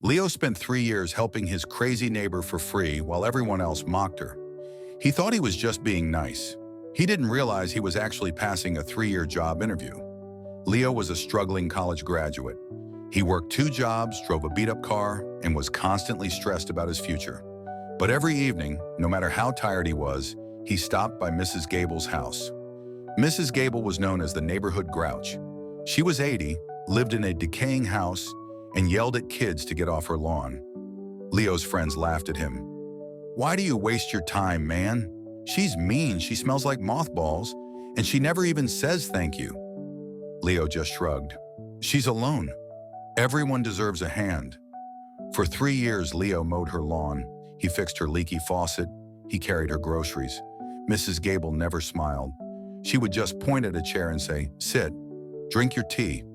Leo spent 3 years helping his crazy neighbor for free while everyone else mocked her. He thought he was just being nice. He didn't realize he was actually passing a 3-year job interview. Leo was a struggling college graduate. He worked 2 jobs, drove a beat-up car, and was constantly stressed about his future. But every evening, no matter how tired he was, he stopped by Mrs. Gable's house. Mrs. Gable was known as the neighborhood grouch. She was 80, lived in a decaying house, and yelled at kids to get off her lawn. Leo's friends laughed at him. "Why do you waste your time, man? She's mean, she smells like mothballs, and she never even says thank you." Leo just shrugged. "She's alone. Everyone deserves a hand." For 3 years, Leo mowed her lawn. He fixed her leaky faucet. He carried her groceries. Mrs. Gable never smiled. She would just point at a chair and say, "Sit, drink your tea."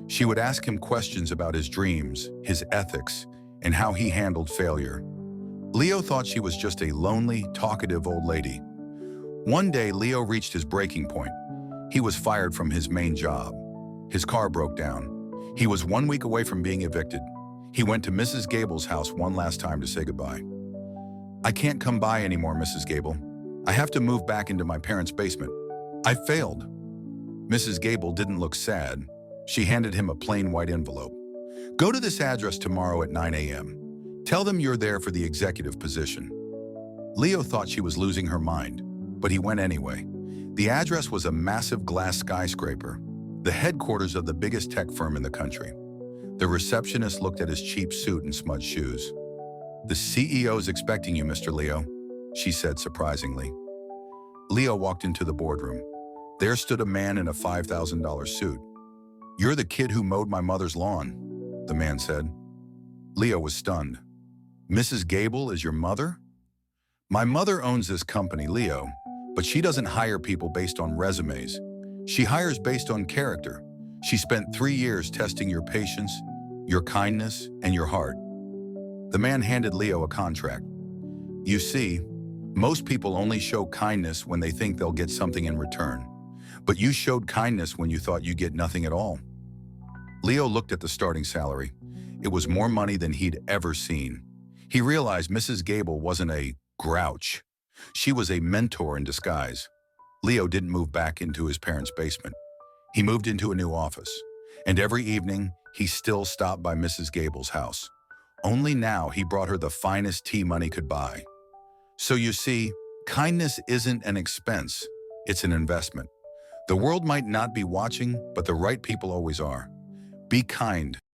She would ask him questions about his dreams, his ethics, and how he handled failure. Leo thought she was just a lonely, talkative old lady. One day, Leo reached his breaking point. He was fired from his main job. His car broke down. He was 1 week away from being evicted. He went to Mrs. Gable's house one last time to say goodbye. "I can't come by anymore, Mrs. Gable. I have to move back into my parents' basement. I failed." Mrs. Gable didn't look sad. She handed him a plain white envelope. "Go to this address tomorrow at 9 a.m. Tell them you're there for the executive position." Leo thought she was losing her mind, but he went anyway. The address was a massive glass skyscraper, the headquarters of the biggest tech firm in the country. The receptionist looked at his cheap suit and smudged shoes. "The CEO's expecting you, Mr. Leo," she said surprisingly. Leo walked into the boardroom. There stood a man in a $5,000 suit. "You're the kid who mowed my mother's lawn," the man said. Leo was stunned. "Mrs. Gable is your mother?" "My mother owns this company, Leo, but she doesn't hire people based on resumes. She hires based on character. She spent 3 years testing your patience, your kindness, and your heart." The man handed Leo a contract. "You see, most people only show kindness when they think they'll get something in return. But you showed kindness when you thought you'd get nothing at all." Leo looked at the starting salary. It was more money than he'd ever seen. He realized Mrs. Gable wasn't a grouch. She was a mentor in disguise. Leo didn't move back into his parents' basement. He moved into a new office. And every evening, he still stopped by Mrs. Gable's house. Only now he brought her the finest tea money could buy. So you see, kindness isn't an expense, it's an investment. The world might not be watching, but the right people always are. Be kind.